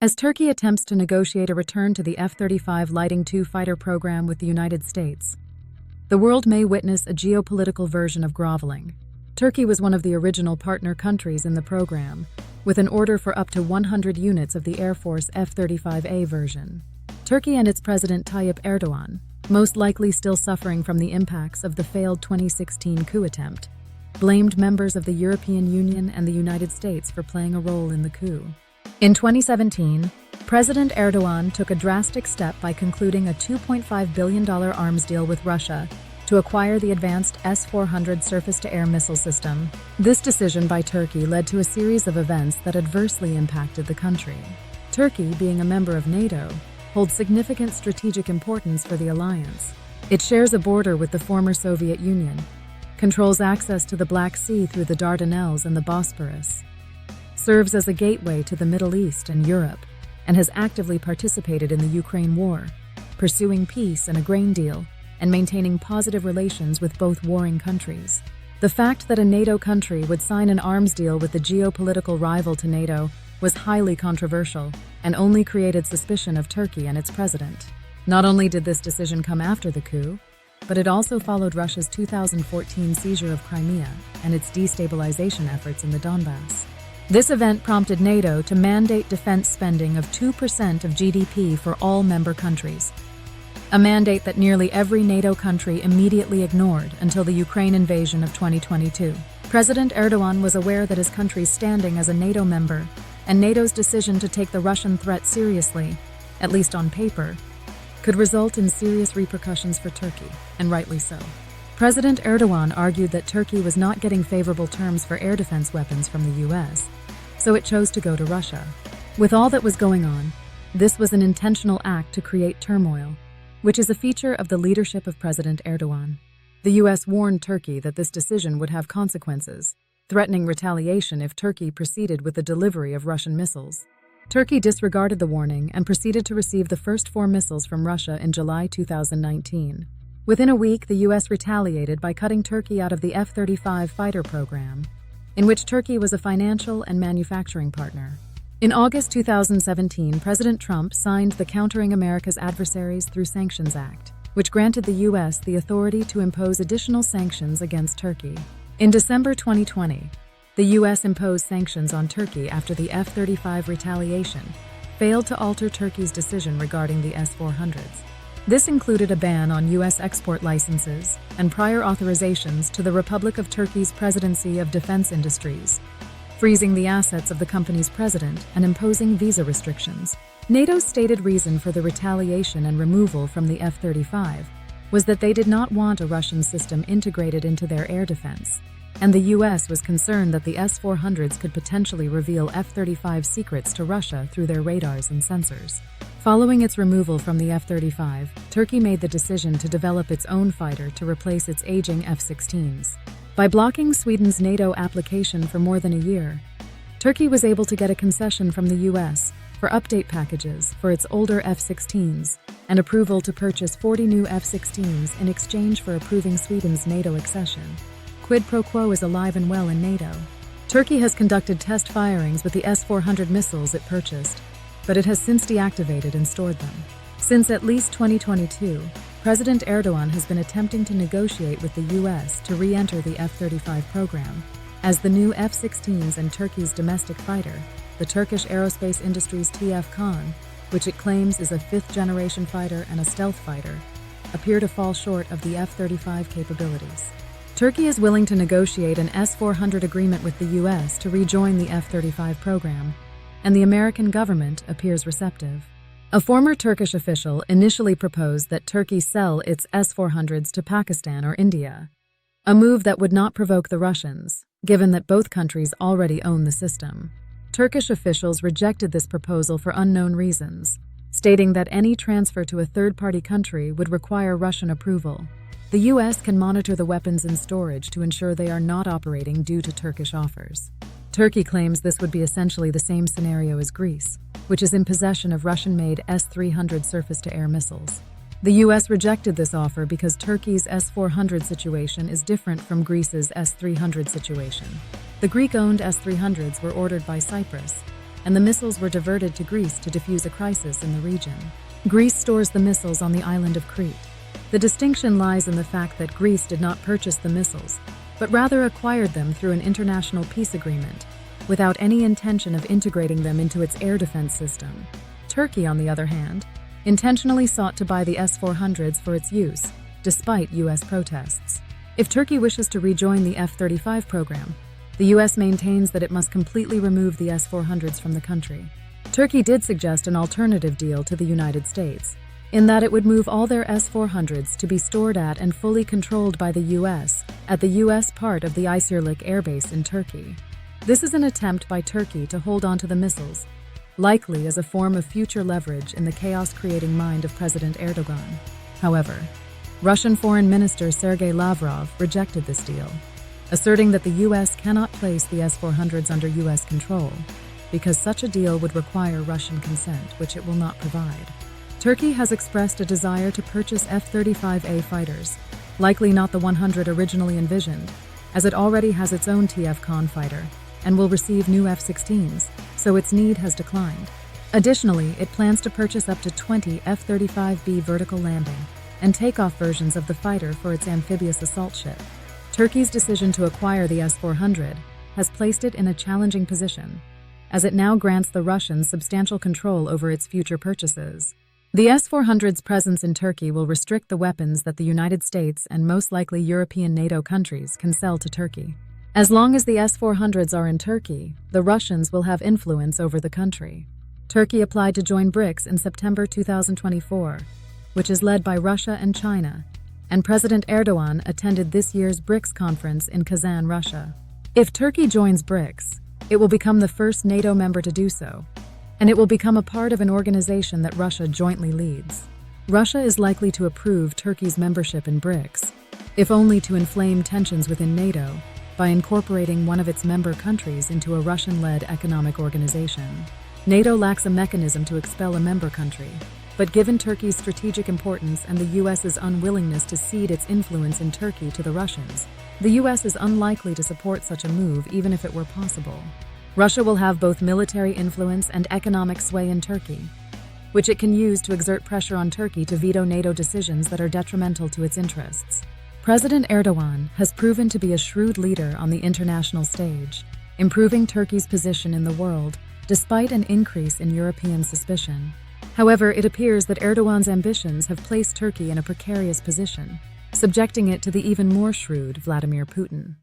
As Turkey attempts to negotiate a return to the F-35 Lightning II fighter program with the United States, the world may witness a geopolitical version of groveling. Turkey was one of the original partner countries in the program, with an order for up to 100 units of the Air Force F-35A version. Turkey and its President Tayyip Erdogan, most likely still suffering from the impacts of the failed 2016 coup attempt, blamed members of the European Union and the United States for playing a role in the coup. In 2017, President Erdogan took a drastic step by concluding a $2.5 billion arms deal with Russia to acquire the advanced S-400 surface-to-air missile system. This decision by Turkey led to a series of events that adversely impacted the country. Turkey, being a member of NATO, holds significant strategic importance for the alliance. It shares a border with the former Soviet Union, controls access to the Black Sea through the Dardanelles and the Bosporus, serves as a gateway to the Middle East and Europe, and has actively participated in the Ukraine war, pursuing peace and a grain deal, and maintaining positive relations with both warring countries. The fact that a NATO country would sign an arms deal with the geopolitical rival to NATO was highly controversial and only created suspicion of Turkey and its president. Not only did this decision come after the coup, but it also followed Russia's 2014 seizure of Crimea and its destabilization efforts in the Donbass. This event prompted NATO to mandate defense spending of 2% of GDP for all member countries, a mandate that nearly every NATO country immediately ignored until the Ukraine invasion of 2022. President Erdogan was aware that his country's standing as a NATO member and NATO's decision to take the Russian threat seriously, at least on paper, could result in serious repercussions for Turkey, and rightly so. President Erdogan argued that Turkey was not getting favorable terms for air defense weapons from the US, so it chose to go to Russia. With all that was going on, this was an intentional act to create turmoil, which is a feature of the leadership of President Erdogan. The US warned Turkey that this decision would have consequences, threatening retaliation if Turkey proceeded with the delivery of Russian missiles. Turkey disregarded the warning and proceeded to receive the first 4 missiles from Russia in July 2019. Within a week, the US retaliated by cutting Turkey out of the F-35 fighter program, in which Turkey was a financial and manufacturing partner. In August 2017, President Trump signed the Countering America's Adversaries Through Sanctions Act, which granted the US the authority to impose additional sanctions against Turkey. In December 2020, the US imposed sanctions on Turkey after the F-35 retaliation failed to alter Turkey's decision regarding the S-400s. This included a ban on US export licenses and prior authorizations to the Republic of Turkey's Presidency of Defense Industries, freezing the assets of the company's president and imposing visa restrictions. NATO's stated reason for the retaliation and removal from the F-35 was that they did not want a Russian system integrated into their air defense, and the US was concerned that the S-400s could potentially reveal F-35 secrets to Russia through their radars and sensors. Following its removal from the F-35, Turkey made the decision to develop its own fighter to replace its aging F-16s. By blocking Sweden's NATO application for more than a year, Turkey was able to get a concession from the US for update packages for its older F-16s and approval to purchase 40 new F-16s in exchange for approving Sweden's NATO accession. Quid pro quo is alive and well in NATO. Turkey has conducted test firings with the S-400 missiles it purchased, but it has since deactivated and stored them. Since at least 2022, President Erdogan has been attempting to negotiate with the US to re-enter the F-35 program, as the new F-16s and Turkey's domestic fighter, the Turkish aerospace industry's TF-Khan, which it claims is a 5th-generation fighter and a stealth fighter, appear to fall short of the F-35 capabilities. Turkey is willing to negotiate an S-400 agreement with the US to rejoin the F-35 program, and the American government appears receptive. A former Turkish official initially proposed that Turkey sell its S-400s to Pakistan or India, a move that would not provoke the Russians, given that both countries already own the system. Turkish officials rejected this proposal for unknown reasons, stating that any transfer to a third-party country would require Russian approval. The US can monitor the weapons in storage to ensure they are not operating due to Turkish offers. Turkey claims this would be essentially the same scenario as Greece, which is in possession of Russian-made S-300 surface-to-air missiles. The US rejected this offer because Turkey's S-400 situation is different from Greece's S-300 situation. The Greek-owned S-300s were ordered by Cyprus, and the missiles were diverted to Greece to defuse a crisis in the region. Greece stores the missiles on the island of Crete. The distinction lies in the fact that Greece did not purchase the missiles, but rather acquired them through an international peace agreement, without any intention of integrating them into its air defense system. Turkey, on the other hand, intentionally sought to buy the S-400s for its use, despite U.S. protests. If Turkey wishes to rejoin the F-35 program, the U.S. maintains that it must completely remove the S-400s from the country. Turkey did suggest an alternative deal to the United States, in that it would move all their S-400s to be stored at and fully controlled by the U.S. at the U.S. part of the Incirlik Air Base in Turkey. This is an attempt by Turkey to hold on to the missiles, likely as a form of future leverage in the chaos-creating mind of President Erdogan. However, Russian Foreign Minister Sergei Lavrov rejected this deal, asserting that the U.S. cannot place the S-400s under U.S. control, because such a deal would require Russian consent, which it will not provide. Turkey has expressed a desire to purchase F-35A fighters, likely not the 100 originally envisioned, as it already has its own TF-Con fighter, and will receive new F-16s, so its need has declined. Additionally, it plans to purchase up to 20 F-35B vertical landing and takeoff versions of the fighter for its amphibious assault ship. Turkey's decision to acquire the S-400 has placed it in a challenging position, as it now grants the Russians substantial control over its future purchases. The S-400's presence in Turkey will restrict the weapons that the United States and most likely European NATO countries can sell to Turkey. As long as the S-400s are in Turkey, the Russians will have influence over the country. Turkey applied to join BRICS in September 2024, which is led by Russia and China, and President Erdogan attended this year's BRICS conference in Kazan, Russia. If Turkey joins BRICS, it will become the first NATO member to do so, and it will become a part of an organization that Russia jointly leads. Russia is likely to approve Turkey's membership in BRICS, if only to inflame tensions within NATO, by incorporating one of its member countries into a Russian-led economic organization. NATO lacks a mechanism to expel a member country, but given Turkey's strategic importance and the U.S.'s unwillingness to cede its influence in Turkey to the Russians, the U.S. is unlikely to support such a move even if it were possible. Russia will have both military influence and economic sway in Turkey, which it can use to exert pressure on Turkey to veto NATO decisions that are detrimental to its interests. President Erdogan has proven to be a shrewd leader on the international stage, improving Turkey's position in the world despite an increase in European suspicion. However, it appears that Erdogan's ambitions have placed Turkey in a precarious position, subjecting it to the even more shrewd Vladimir Putin.